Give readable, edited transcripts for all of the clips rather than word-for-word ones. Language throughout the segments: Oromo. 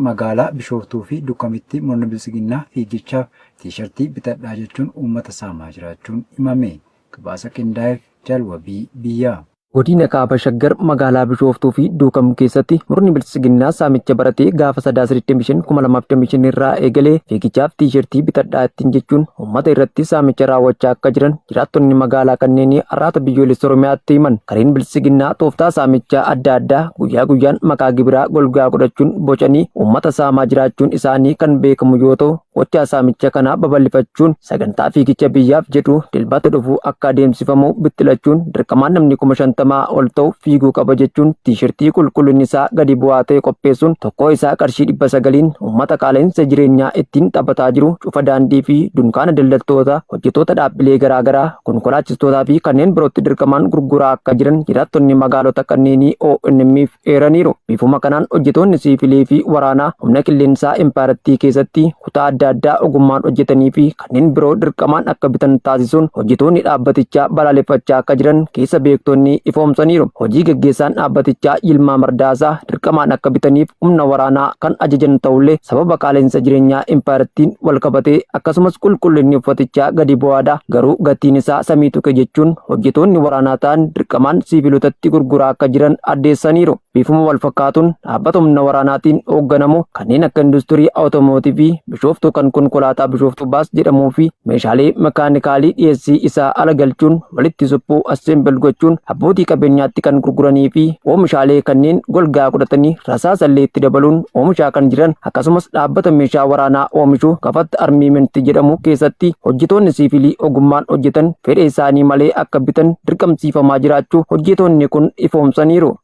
magaalaa Bishooftuu fi Dukkamitti murni bilisiginnaa fiigichaaf tiishartii bitadhaa jechuun uummata saamaa jiraachuun himame. Gabaasa qindaa'eef Jalwabii Biyyaa. Godina Kaaba Shaggar magaalaa Bishooftuu fi Duukam keessatti murni bilisiginnaa saamicha baratee gaafa 2025 irraa eegalee fiigichaaf tiishartii bitadhaa ittiin jechuun uummata irratti saamicha raawwachaa akka jiran jiraattonni magaalaa kanneenii arraata biyyoolessa Oromiyaatti himan. Gareen bilisiginnaa tooftaa saamichaa adda addaa guyyaa guyyaan maqaa gibiraa golgaa godhachuun bocanii uummata saamaa jiraachuun isaanii kan beekamu yoo ta'u, gochaa saamicha kanaa babal'ifachuun sagantaa fiigicha biyyaaf jedhu dilbata dhufuu akka adeemsifamu bittilachuun dirqamaan namni 50 ol ta'u fiiguu qaba jechuun tiishartii qulqullinni isaa gadi bu'aa ta'e qopheessuun tokkoo isaa qarshii 900 uummata qaala'insa jireenyaa ittiin taphataa jiru cufa daandii fi dunkaana daldaltoota hojjettoota dhaabbilee garaagaraa konkolaachistootaa fi kanneen birootti dirqamaan gurguraa akka jiran jiraattonni magaalota kanneenii ONM'f eeraniiru. Bifuma kanaan hojjettoonni siivilii fi waraanaa humna qilleensaa impaarettii keessatti kutaa adda addaa ogummaan hojjetanii fi kanneen biroo dirqamaan akka bitan taasisuun hojjettoonni dhaabbatichaa balaaleffachaa akka jiran keessa beektonni ifoomsaniiru. Hojii gaggeessaan dhaabbatichaa Yilmaa Mardaasaa dirqamaan akka bitaniif humna waraanaa kan ajajan ta'ullee sababa qaala'insa jireenyaa impaarettiin wal qabatee akkasumas qulqullinni uffatichaa gadi bu'aadha garuu gatiin isaa samii tuqe jechuun hojjettoonni waraanaa ta'an dirqamaan siivilotatti gurguraa akka jiran addeessaniiru. Bifuma wal fakkaatuun dhaabbata humna waraanaatiin hoogganamu kanneen akka industirii awutoomotiivii Bishooftuu kan konkolaataa Bishooftuu baas jedhamuu fi meeshaalee makaanikaalii dhiyeessii isaa ala galchuun walitti suphuu asseembel gochuun abbootii qabeenyaatti kan gurguranii fi oomishaalee kanneen golgaa godhatanii rasaasallee itti dabaluun oomishaa kan jiran akkasumas dhaabbata meeshaa waraanaa oomishuu Gafat Armiimenti jedhamu keessatti hojjettoonni siivilii ogummaan hojjetan fedha isaanii malee akka bitan dirqamsiifamaa jiraachuu hojjettoonni kun ifoomsaniiru.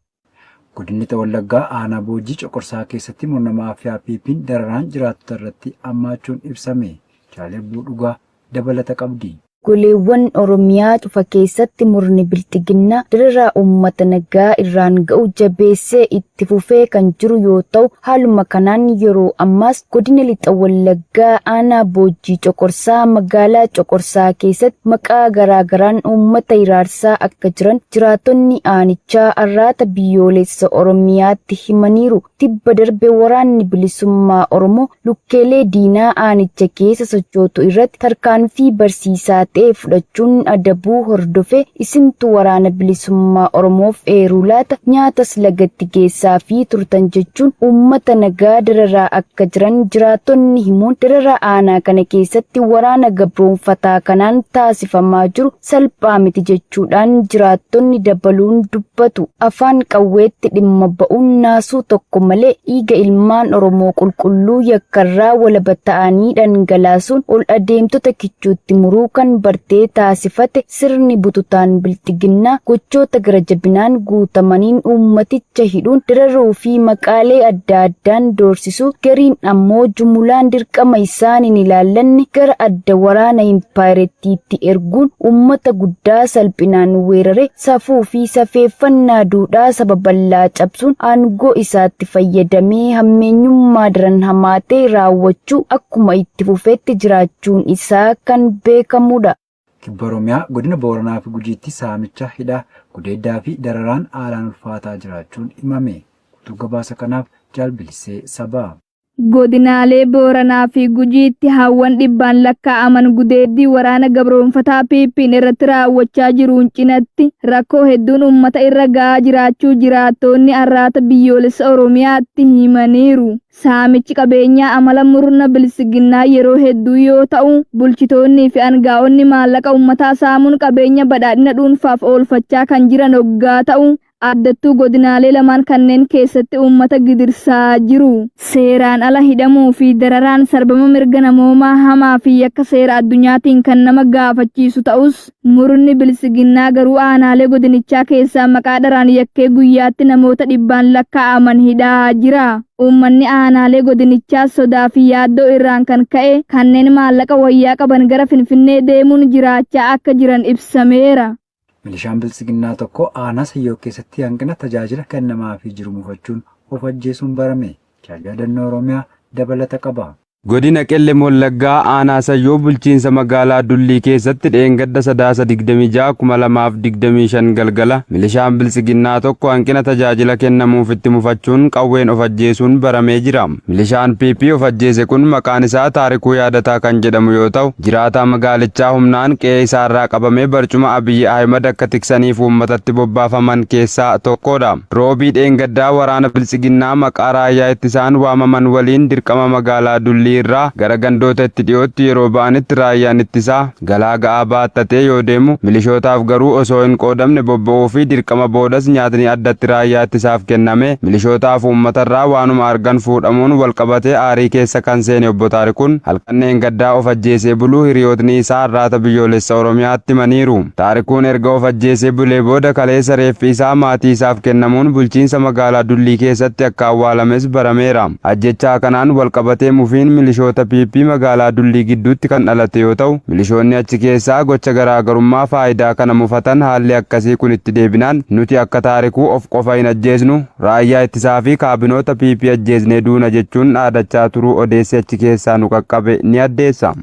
Godinni Wallaggaa aanaa Boojii Coqorsaa keessatti murna maafiyaa piipiin dararaan jiraattota irratti hammaachuun ibsame. Jaalebuu dhugaa dabalata qabdi. Goleewwan Oromiyaa cufa keessatti murni biltiginnaa dararaa uummata nagaa irraan ga'u jabeessee itti fufee kan jiru yoo ta'u, haaluma kanaan yeroo ammaas godina lixa Wallaggaa aanaa Boojii Coqorsaa magaalaa Coqorsaa keessatti maqaa garaagaraan uummata hiraarsaa akka jiran jiraattonni aanichaa arraata biyyoolessa Oromiyaatti himaniiru. Tibba darbe waraanni bilisummaa Oromoo lukkeelee diinaa aanicha keessa sochootu irratti tarkaanfii barsiisaa ta'e fudhachuun adabuu hordofee isintu waraana bilisummaa Oromoof eeruu laata nyaatas lagatti geessaa fi turtan jechuun uummata nagaa dararaa akka jiran jiraattonni himuun dararaa aanaa kana keessatti waraana gabroonfataa kanaan taasifamaa jiru salphaa miti jechuudhaan jiraattonni dabaluun dubbatu. Afaan qawweetti dhimma ba'uun naasuu tokko malee dhiiga ilmaan Oromoo qulqulluu yakkarraa walaba ta'anii dhangalaasuun ol adeemtota kichuutti muruu kan bartee taasifate sirni bututaan biltiginnaa gochoota gara jabinaan guutamaniin uummaticha hidhuun dararuu fi maqaalee adda addaan doorsisuu gariin ammoo jumulaan dirqama isaan hin ilaallanne gara adda waraana impaarettiitti erguun uummata guddaa salphinaan weerare safuu fi safeeffannaa duudhaa saba bal'aa cabsuun aangoo isaatti fayyadamee hammeenyummaa daran hamaatee raawwachuu akkuma itti fufeetti jiraachuun isaa kan beekamudha. Kibba Oromiyaa godina Booranaa fi Gujiitti saamicha hidhaa gudeeddaa fi dararaan haalaan ulfaataa jiraachuun himame. Guutuu gabaasa kanaaf Jaalbilisee Sabaa. Godinaalee Booranaa fi Gujiitti hawwan dhibbaan lakkaa'aman gudeeddii waraana gabroonfataa piippiin irratti raawwachaa jiruun cinatti rakkoo hedduun uummata irra ga'aa jiraachuu jiraattonni arraata biyyoolessa Oromiyaatti himaniiru. Saamichi qabeenyaa amala murna bilisiginnaa yeroo hedduu yoo ta'u, bulchitoonnii fi aangaa'onni maallaqa uummataa saamuun qabeenya badhaadhina dhuunfaaf oolfachaa kan jiran hoggaa ta'u, addattuu godinaalee lamaan kanneen keessatti uummata gidirsaa jiru. Seeraan ala hidhamuu fi dararaan sarbama mirga namoomaa hamaa fi akka seera addunyaatiin kan nama gaafachiisu ta'us, murni bilisiginnaa garuu aanaalee godinichaa keessaa maqaa dharaan yakkee guyyaatti namoota dhibbaan lakkaa'aman hidhaa jira. Uummanni aanaalee godinichaa sodaa fi yaaddoo irraan kan ka'e kanneen maallaqa wayyaa qaban gara Finfinnee deemuun jiraachaa akka jiran ibsameera. Milishaan bilisiginnaa tokko aanaa Sayyoo keessatti hanqina tajaajila kennamaafii jiru mufachuun of ajjeesuun barame. Yaadannoo Oromiyaa dabalata qaba. Godina Qellem Wallaggaa aanaa Sayyoo bulchiinsa magaalaa Dullii keessatti dheengadda sadaasa 26/2025 galgala milishaan bilisiginnaa tokko hanqina tajaajila kennamuuf itti mufachuun qawween of ajjeesuun baramee jira. Milishaan PP of ajjeese kun maqaan isaa Taarikuu Yaadataa kan jedhamu yoo ta'u jiraataa magaalichaa humnaan qe'ee isaarraa qabamee barcuma Abiyyi Ahimad akka tiksaniif uummatatti bobbaafaman keessaa tokkodha. Roobii dheengaddaa waraana bilisiginnaa maqaa raayyaa ittisaan waamaman waliin dirqama magaalaa Dullii irraa gara gandoota itti dhiyootti yeroo ba'anitti raayyaan ittisaa galaa ga'aa baattatee yoo deemu milishootaaf garuu osoo hin qoodamne bobba'uu fi dirqama boodas nyaatni addatti raayyaa ittisaaf kenname milishootaaf uummatarraa waanuma argan fuudhamuun walqabatee aarii keessa kan seene obbo Taarikuun halkan dheengaddaa of ajjeesee buluu hiriyootni isaa arraata biyyoolessa Oromiyaatti himaniiru. Taarikuun erga of ajjeesee bulee booda kaleessa reeffi isaa maatii isaaf kennamuun bulchiinsa magaalaa Dullii keessatti akka awwaalames barameera. Ajjechaa kanaan walqabatee mufiin milishoota PP magaalaa Dullii gidduutti kan dhalate yoo ta'u milishoonni achi keessaa gocha garaagarummaa faayidaa kana mufatan haalli akkasii kun itti deebinaan nuti akka Taarikuu of qofa hin ajjeesnu raayyaa ittisaa fi kaabinoota PP ajjeesnee duuna jechuun dhaadachaa turuu odeessi achi keessaa nu qaqqabe ni addeessa.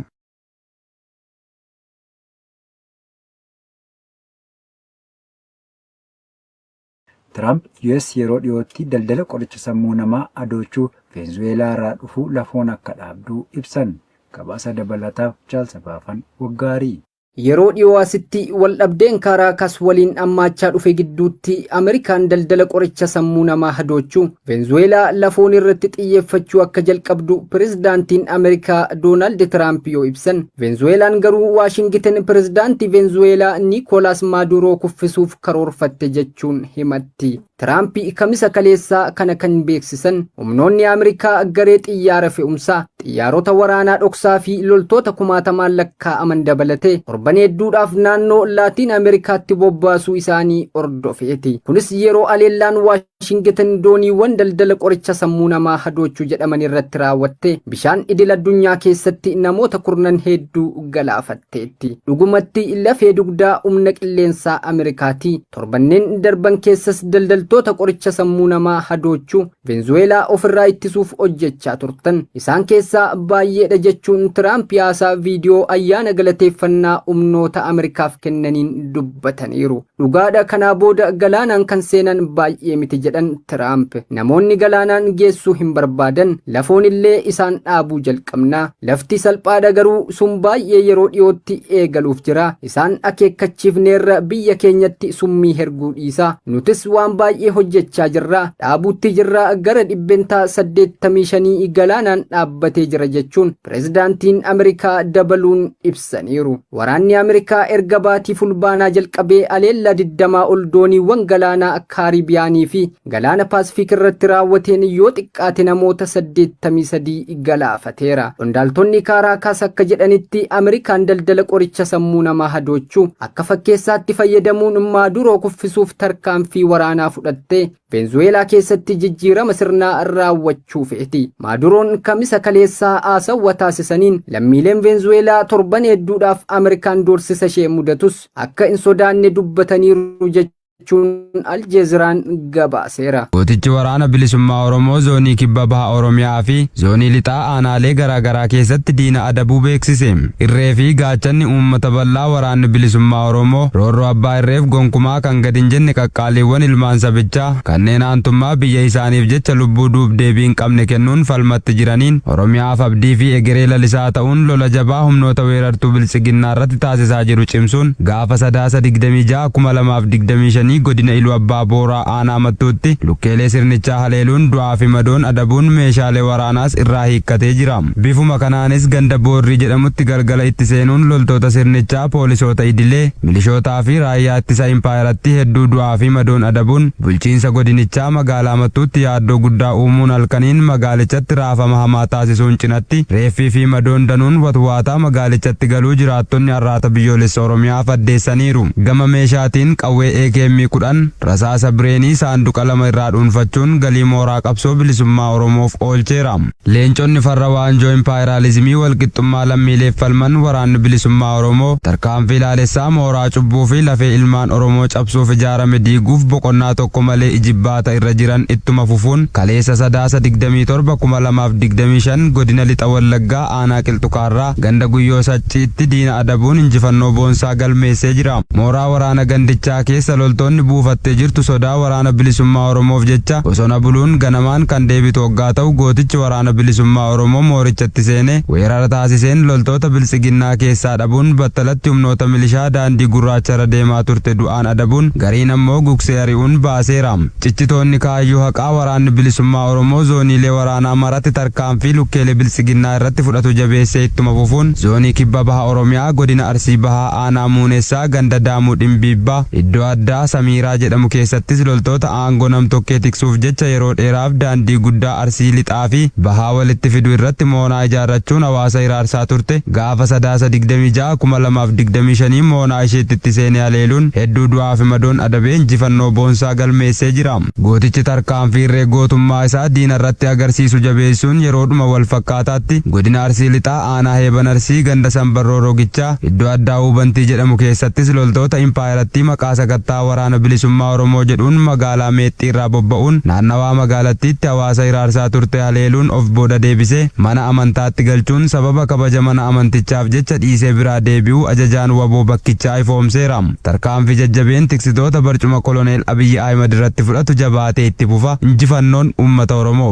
Trump US yeroo dhiyootti daldala qoricha sammuu namaa adoochuu Venezuelaa irraa dhufu lafoon akka dhaabduu ibsan. Gabaasa dabalataaf Jaalsabaafan Waggaarii. Yeroo dhiyoo asitti waldhabdeen Kaaraakas waliin hammaachaa dhufe gidduutti Ameerikaan daldala qoricha sammuu namaa adoochuu Venezuelaa lafoon irratti xiyyeeffachuu akka jalqabdu pirezidaantiin Ameerikaa Doonaald Tiraamp yoo ibsan, Venezuelaan garuu Waashingiten pirezidaantii Venezuelaa Niikoolaas Maaduroo kuffisuuf karoorfatte jechuun himatti. Tiraamp kamisa kaleessaa kana kan beeksisan humnoonni Ameerikaa garee xiyyaara fe'umsaa, xiyyaarota waraanaa dhoksaa fi loltoota kumaatamaan lakkaa'aman dabalatee torban hedduudhaaf naannoo Laatiin Ameerikaatti bobbaasuu isaanii ordofeeti. Kunis yeroo aleellaan Waashingiten dooniiwwan daldala qoricha sammuu namaa adoochuu jedhaman irratti raawwatte bishaan idil addunyaa keessatti namoota kurnan hedduu galaafatteetti. Dhugumatti lafee dugdaa humna qilleensaa Ameerikaati. Torbanneen darban keessas daldaltoota qoricha sammuu namaa adoochuu Venezuelaa ofirraa ittisuuf hojjechaa turtan. Isaan keessaa baay'eedha jechuun Tiraamp haasaa viidiyoo ayyaana galateeffannaa humnoota Ameerikaaf kennaniin dubbataniiru. Dhugaadha kanaa booda galaanaan kan seenan baay'ee miti jedhan Tiraamp. Namoonni galaanaan geessuu hin barbaadan lafoon illee isaan dhaabuu jalqabna. Lafti salphaadha garuu sun baay'ee yeroo dhiyootti eegaluuf jira. Isaan akeekkachiifneerra biyya keenyatti summii herguu dhiisa. Nutis waan baay'ee hojjechaa jirra. Dhaabuutti jirra gara dhibbentaa 85 galaanaan dhaabbatee jira jechuun pirezidaantiin Ameerikaa dabaluun ibsaniiru. Waraanni Ameerikaa erga baatii fulbaanaa jalqabee aleellaa 20 ol dooniiwwan galaanaa Kaaribiyaanii fi galaana Paasifiik irratti raawwateen yoo xiqqaate namoota 83 galaafateera. Qondaaltonni Kaaraakas akka jedhanitti Ameerikaan daldala qoricha sammuu namaa adoochuu akka fakkeessaatti fayyadamuun Maaduroo kuffisuuf tarkaanfii waraanaa fudhattee Venezuelaa keessatti jijjiirama sirnaa raawwachuu feeti. Maaduroon kamisa kaleessaa haasawwa taasisaniin lammiileen Venezuelaa torban hedduudhaaf Ameerikaan doorsisa ishee mudatus akka hin sodaanne dubbataniiru jechuun Aljeeziraan gabaaseera. Gootichi waraana bilisummaa Oromoo zoonii kibba baha Oromiyaa fi zoonii lixaa aanaalee garaagaraa keessatti diina adabuu beeksise. Irree fi gaachanni uummata bal'aa waraanni bilisummaa Oromoo roorroo abbaa irreef gonkumaa kan gad hin jenne qaqqaaliiwwan ilmaan sabichaa kanneen aantummaa biyya isaaniif jecha lubbuu duuf deebii hin qabne kennuun falmatti jiraniin Oromiyaaf abdii fi egeree lalisaa ta'uun lola jabaa humnoota weerartuu bilisiginnaa irratti taasisaa jiru cimsuun gaafa sadaasa 26/2025 godina Iluu Abbaa Booraa aanaa Mattuutti lukkeelee sirnichaa haleeluun du'aa fi madoon adabuun meeshaalee waraanaas irraa hiikkatee jira. Bifuma kanaanis ganda Boorrii jedhamutti galgala itti seenuun loltoota sirnichaa poolisoota idilee milishootaa fi raayyaa ittisa impaayeratti hedduu du'aa fi madoon adabuun bulchiinsa godinichaa magaalaa Mattuutti yaaddoo guddaa uumuun halkaniin magaalichatti raafama hamaa taasisuun cinatti reeffii fi madoon danuun watwaataa magaalichatti galuu jiraattonni arraata biyyoolessa Oromiyaaf addeessaniiru. Gama meeshaatiin qawwee AKM 10 rasaasa bireenii saanduqa 2 irraa dhuunfachuun galii mooraa qabsoo bilisummaa Oromoof oolcheera. Leenconni farra waanjoo impaayiraalizimii walqixxummaa lammiileef falman waraanni bilisummaa Oromoo tarkaanfii ilaalessaa mooraa cubbuu fi lafee ilmaan Oromoo cabsuuf ijaarame diiguuf boqonnaa tokko malee ijibbaata irra jiran ittuma fufuun kaleessa sadaasa 27 2025 godina lixa Wallaggaa aanaa Qilxukaarraa ganda Guyyoo Sacciitti diina adabuun injifannoo boonsaa galmeessee jira. Mooraa waraana gandichaa keessa loltoonni buufattee jirtu sodaa waraana bilisummaa Oromoof jecha bosona buluun ganamaan kan deebitu waggaa ta'u gootichi waraana bilisummaa Oromoo moorichatti seenee weerara taasiseen loltoota bilisiginnaa keessaa dhabuun battalatti humnoota milishaa daandii gurraacharra deemaa turte du'aan adabuun gariin ammoo gugsee ari'uun baaseera. Ciccitoonni kaayyoo haqaa waraanni bilisummaa Oromoo zooniilee waraanaa maratti tarkaanfii lukkeelee bilisiginnaa irratti fudhatu jabeessee ittuma fufuun zoonii kibba baha Oromiyaa godina Arsii bahaa aanaa Muunessaa ganda Daamuu Dhimbiibbaa iddoo addaa Samiiraa jedhamu keessattis loltoota aangoo nam-tokkee tiksuuf jecha yeroo dheeraaf daandii guddaa Arsii lixaa fi bahaa walitti fidu irratti moonaa ijaarrachuun hawaasa iraarsaa turte gaafa sadaasa 26 2025 moonaa isheetti seenee haleeluun hedduu du'aa fi madoon adabee injifannoo boonsaa galmeessee jira. Gootichi tarkaanfii irree gootummaa isaa diina irratti agarsiisu jabeessuun yeroodhuma wal fakkaataatti godina Arsii lixaa aanaa Heeban Arsii ganda Sanbarroo Rogichaa iddoo addaa Hubantii jedhamu keessattis loltoota impaayiratti maqaa sakattaa waraana bilisummaa Oromoo jedhuun magaalaa Meexxii irraa bobba'uun naannawaa magaalattiitti hawaasa iraarsaa turte haleeluun of booda deebisee mana amantaatti galchuun sababa kabaja mana amantichaaf jecha dhiisee biraa deebi'uu ajajaan waboo bakkichaa ifoomseera. Tarkaanfii jajjabeen tiksitoota barcuma koloneel Abiyyi Ahimad irratti fudhatu jabaatee itti fufa. Injifannoon uummata Oromoo.